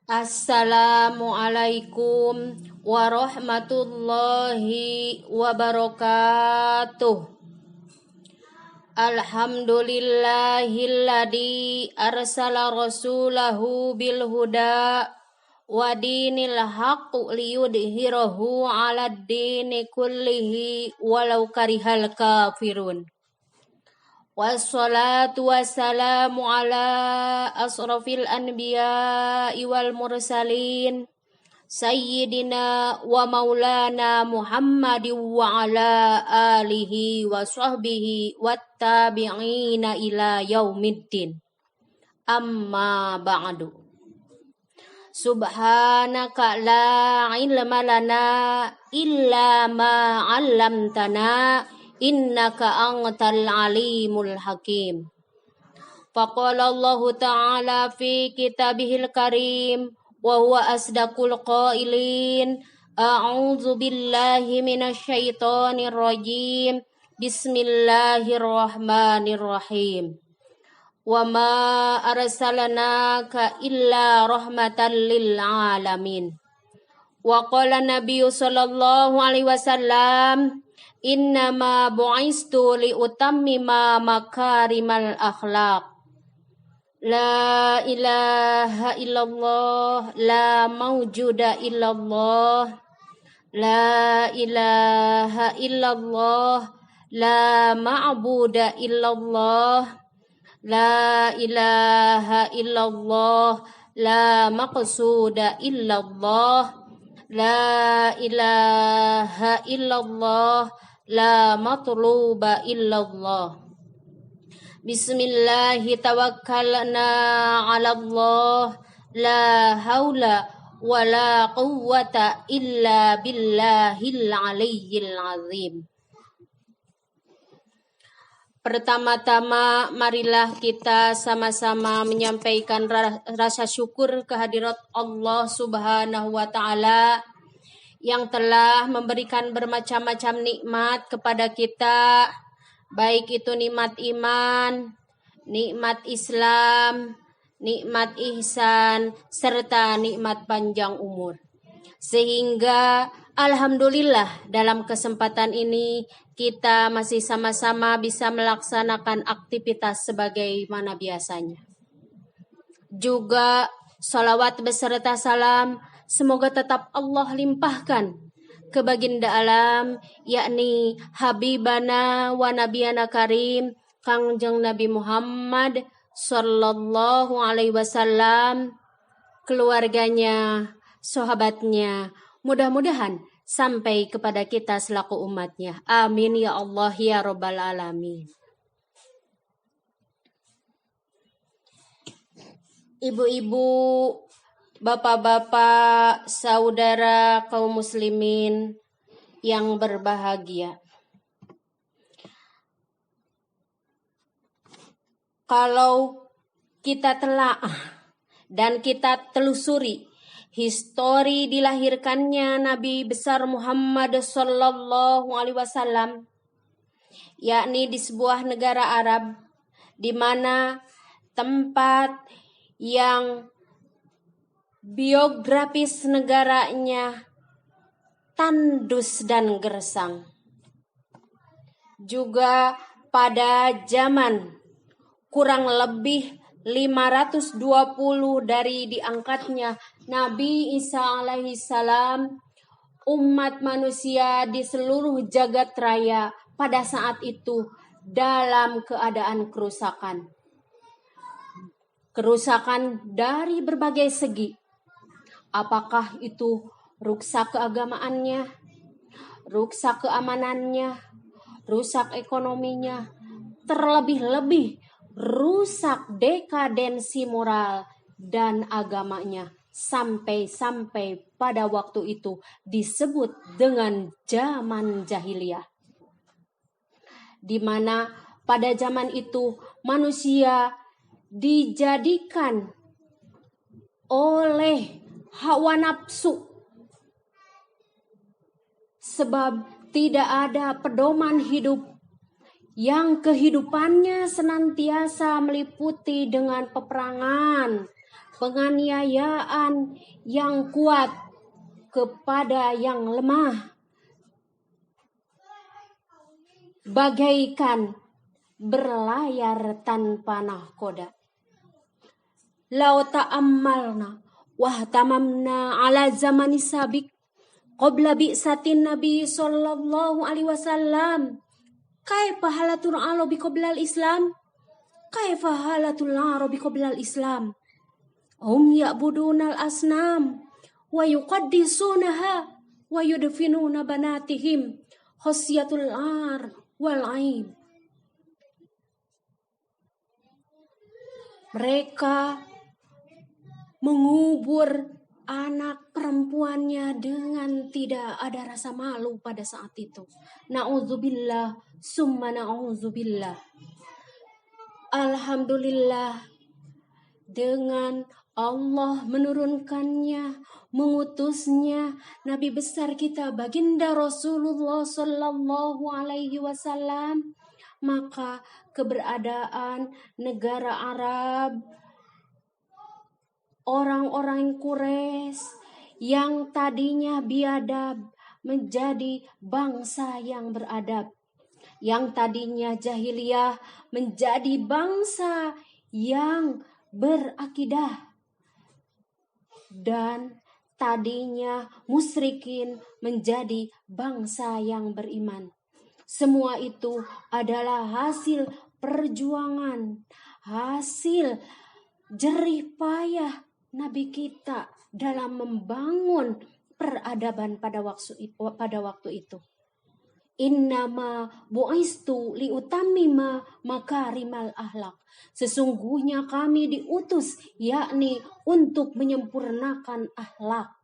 Assalamualaikum warahmatullahi wabarakatuh. Alhamdulillahilladzi arsala rasulahu bil huda wa dinil haqq liyudhhirahu 'alad dini kullihi walau karihal kafirun. Wassalatu wassalamu ala asrafil anbiya'i wal mursalin Sayyidina wa maulana Muhammadin wa ala alihi wa sahbihi wattabi'ina ila yaumiddin. Amma ba'du. Subhanaka la ilma lana illa ma 'allamtana innaka antal alimul hakim. Faqala Allah ta'ala fi kitabihil karim wa huwa asdaqul qailin. A'udzu billahi minasyaitonir rajim. Bismillahirrahmanirrahim. Wa ma arsalnaka illa rahmatan lil alamin. Wa qala Nabiyyu sallallahu alaihi wasallam, innama bu'istu li utammima makarimal akhlaq. La ilaha illallah, la mawjuda illallah. La ilaha illallah, la ma'buda illallah. La ilaha illallah, la maqsuda illallah. La ilaha illallah, la matluba illallah. Bismillahi tawakkalna 'ala Allah, la haula wa la quwwata illa billahil aliyyil azim. Pertama-tama marilah kita sama-sama menyampaikan rasa syukur kehadirat Allah Subhanahu wa taala yang telah memberikan bermacam-macam nikmat kepada kita, baik itu nikmat iman, nikmat Islam, nikmat ihsan, serta nikmat panjang umur. Sehingga alhamdulillah dalam kesempatan ini kita masih sama-sama bisa melaksanakan aktivitas sebagaimana biasanya. Juga salawat beserta salam semoga tetap Allah limpahkan ke baginda alam, yakni Habibana wa Nabiyana Karim, Kangjeng Nabi Muhammad sallallahu alaihi wasallam, keluarganya, sahabatnya, mudah-mudahan sampai kepada kita selaku umatnya. Amin ya Allah ya Rabbal Alamin. Ibu-ibu, bapak-bapak, saudara kaum muslimin yang berbahagia. Kalau kita telaah dan kita telusuri histori dilahirkannya Nabi besar Muhammad sallallahu alaihi wasallam, yakni di sebuah negara Arab, di mana tempat yang biografis negaranya tandus dan gersang. Juga pada zaman kurang lebih 520 dari diangkatnya Nabi Isa alaihi salam, umat manusia di seluruh jagat raya pada saat itu dalam keadaan kerusakan. Kerusakan dari berbagai segi. Apakah itu rusak keagamaannya, rusak keamanannya, rusak ekonominya, terlebih-lebih rusak dekadensi moral dan agamanya, sampai pada waktu itu disebut dengan zaman jahiliyah, di mana pada zaman itu manusia dijadikan oleh hawa nafsu, sebab tidak ada pedoman hidup yang kehidupannya senantiasa meliputi dengan peperangan, penganiayaan yang kuat kepada yang lemah, bagaikan berlayar tanpa nahkoda. Lau ta'ammalna wahtamamna ala zamani sabik qabla bi'satin nabi sallallahu alaihi wasallam kaifa halatul arabi qabla al-islam kaifa halatul arabi qabla al-islam hum ya'buduna al-asnam wa yuqaddisunaha wa yudfinuna banatihim khasyatul ar wal aib. Mereka mengubur anak perempuannya dengan tidak ada rasa malu pada saat itu. Na'udzubillah, summa na'udzubillah. Alhamdulillah, dengan Allah menurunkannya, mengutusnya Nabi besar kita baginda Rasulullah sallallahu alaihi wasallam, maka keberadaan negara Arab, orang-orang Quraisy yang tadinya biadab menjadi bangsa yang beradab, yang tadinya jahiliyah menjadi bangsa yang berakidah, dan tadinya musyrikin menjadi bangsa yang beriman. Semua itu adalah hasil perjuangan, hasil jerih payah Nabi kita dalam membangun peradaban pada waktu itu. Innama bu'istu liutammima makarimal ahlak. Sesungguhnya kami diutus yakni untuk menyempurnakan akhlak,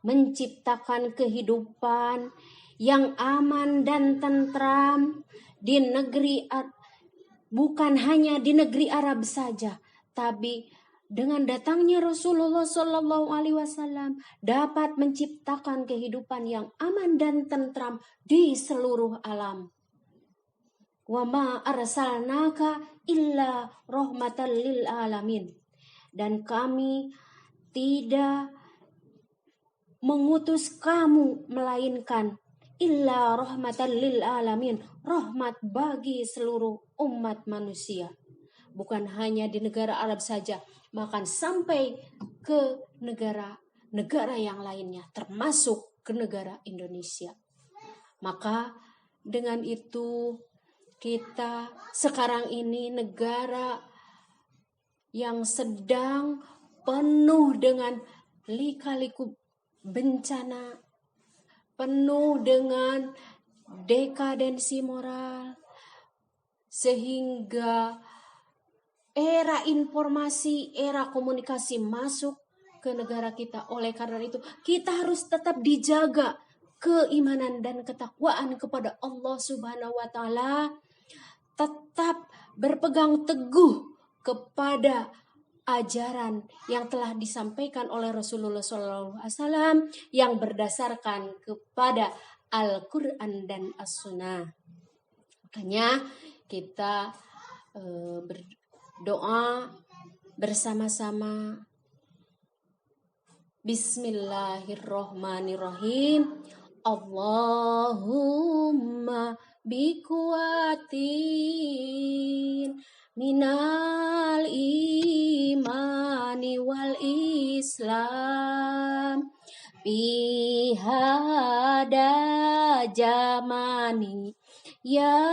menciptakan kehidupan yang aman dan tentram di negeri, bukan hanya di negeri Arab saja, tapi dengan datangnya Rasulullah Shallallahu Alaihi Wasallam dapat menciptakan kehidupan yang aman dan tentram di seluruh alam. Wa ma arsalnaka illa rahmatan lil alamin. Dan kami tidak mengutus kamu melainkan illa rahmatan lil alamin, rahmat bagi seluruh umat manusia. Bukan hanya di negara Arab saja, bahkan sampai ke negara yang lainnya, termasuk ke negara Indonesia. Maka dengan itu kita sekarang ini negara yang sedang penuh dengan lika-liku bencana, penuh dengan dekadensi moral, sehingga era informasi, era komunikasi masuk ke negara kita. Oleh karena itu, kita harus tetap dijaga keimanan dan ketakwaan kepada Allah Subhanahu wa Ta'ala, tetap berpegang teguh kepada ajaran yang telah disampaikan oleh Rasulullah SAW yang berdasarkan kepada Al-Quran dan As-Sunnah. Makanya kita berdoa bersama-sama. Bismillahirrahmanirrahim. Allahumma bikuatin minal imani wal islam bihada jamani ya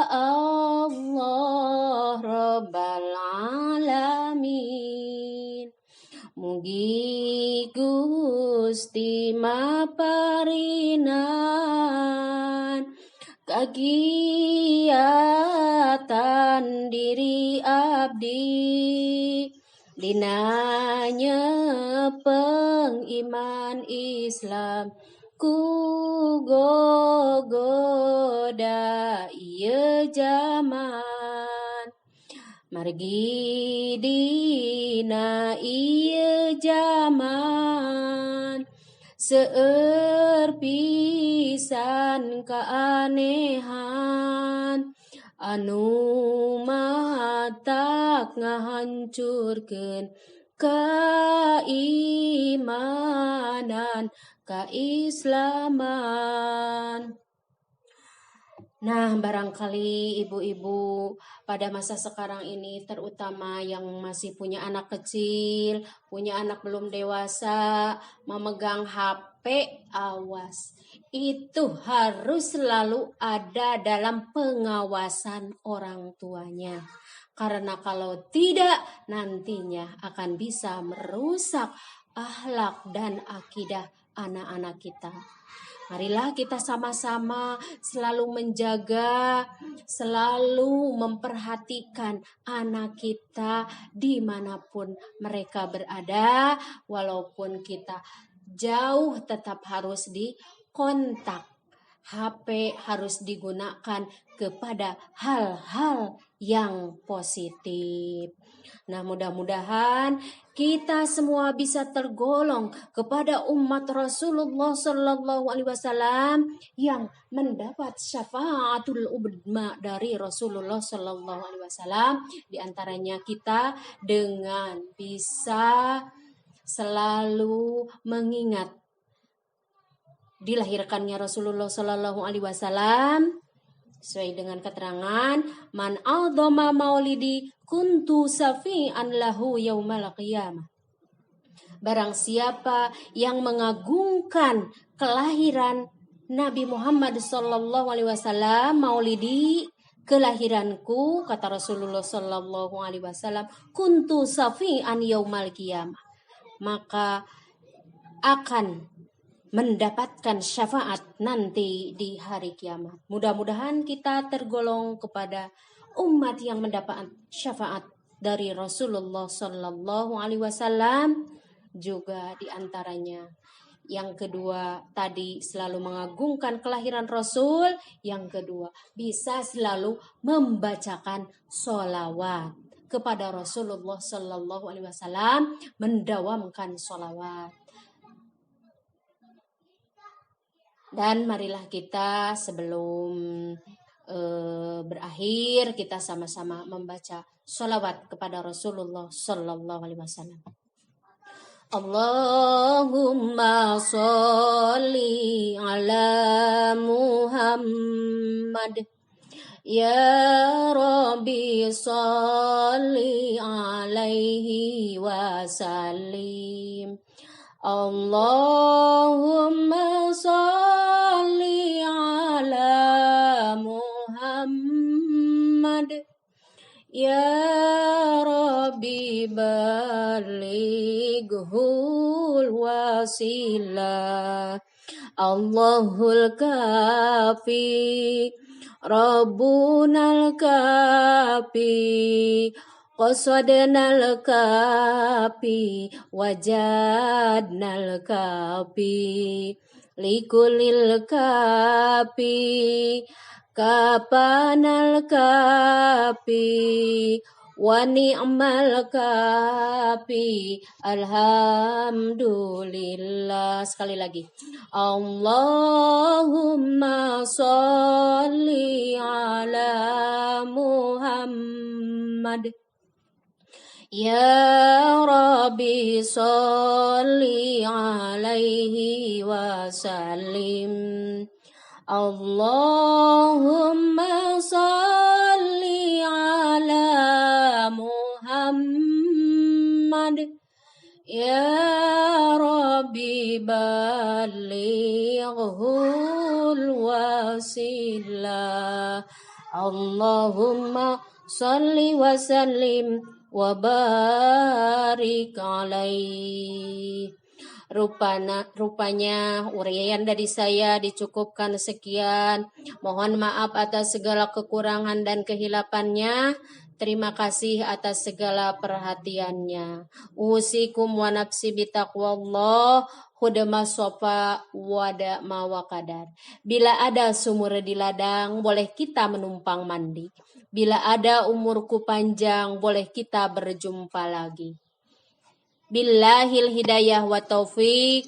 Allah Rabbal alamin. Mugi Gusti maparinan kagiatan diri abdi dinanya pengiman Islam ku gogoda ieu zaman margi dina ieu zaman seueur pisan keanehan anu matak ngahancurkeun keimanan, keislaman. Nah, barangkali ibu-ibu pada masa sekarang ini, terutama yang masih punya anak kecil, punya anak belum dewasa, memegang HP, awas. Itu harus selalu ada dalam pengawasan orang tuanya. Karena kalau tidak, nantinya akan bisa merusak akhlak dan akidah anak-anak kita. Marilah kita sama-sama selalu menjaga, selalu memperhatikan anak kita dimanapun mereka berada. Walaupun kita jauh, tetap harus dikontak. HP harus digunakan kepada hal-hal yang positif. Nah, mudah-mudahan kita semua bisa tergolong kepada umat Rasulullah Sallallahu Alaihi Wasallam yang mendapat syafaatul udma dari Rasulullah Sallallahu Alaihi Wasallam. Di antaranya kita dengan bisa selalu mengingat dilahirkannya Rasulullah Sallallahu Alaihi Wasallam. Sesuai dengan keterangan, man a'dhama maulidi kuntu safi'an lahu yaumal qiyamah. Barang siapa yang mengagungkan kelahiran Nabi Muhammad sallallahu alaihi wasallam, maulidi, kelahiranku, kata Rasulullah sallallahu alaihi wasallam, kuntu safi'an yaumal qiyamah. Maka akan mendapatkan syafaat nanti di hari kiamat. Mudah-mudahan kita tergolong kepada umat yang mendapat syafaat dari Rasulullah Sallallahu Alaihi Wasallam. Juga diantaranya yang kedua tadi selalu mengagungkan kelahiran Rasul. Yang kedua bisa selalu membacakan sholawat kepada Rasulullah Sallallahu Alaihi Wasallam, mendawamkan sholawat. Dan marilah kita sebelum berakhir kita sama-sama membaca sholawat kepada Rasulullah Sallallahu Alaihi Wasallam. Allahumma sholli ala Muhammad. Ya Rabbi sholli alaihi wasallim. Allahumma sholli ala Muhammad. Ya Rabbi balighul wasilah. Allahul kafi, Rabbunal kafi, qasadnal kafi, wajadnal kafi, likulil kafi, kapanal kafi, wa ni'mal kafi, alhamdulillah. Sekali lagi, Allahumma sholli ala Muhammad. Ya Rabbi sholli alaihi wasallim. Allahumma sholli ala Muhammad. Ya Rabbi balighul wasilah. Allahumma sholli wa sallim wa barik alaih. Rupanya uraian dari saya dicukupkan sekian. Mohon maaf atas segala kekurangan dan kehilafannya. Terima kasih atas segala perhatiannya. Usikum wa nafsi bitaqwallah, hudama sofa wada mawakadar. Bila ada sumur di ladang, boleh kita menumpang mandi. Bila ada umurku panjang, boleh kita berjumpa lagi. Billahil hidayah wa taufiq.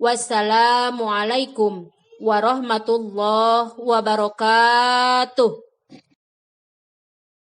Wassalamualaikum warahmatullahi wabarakatuh.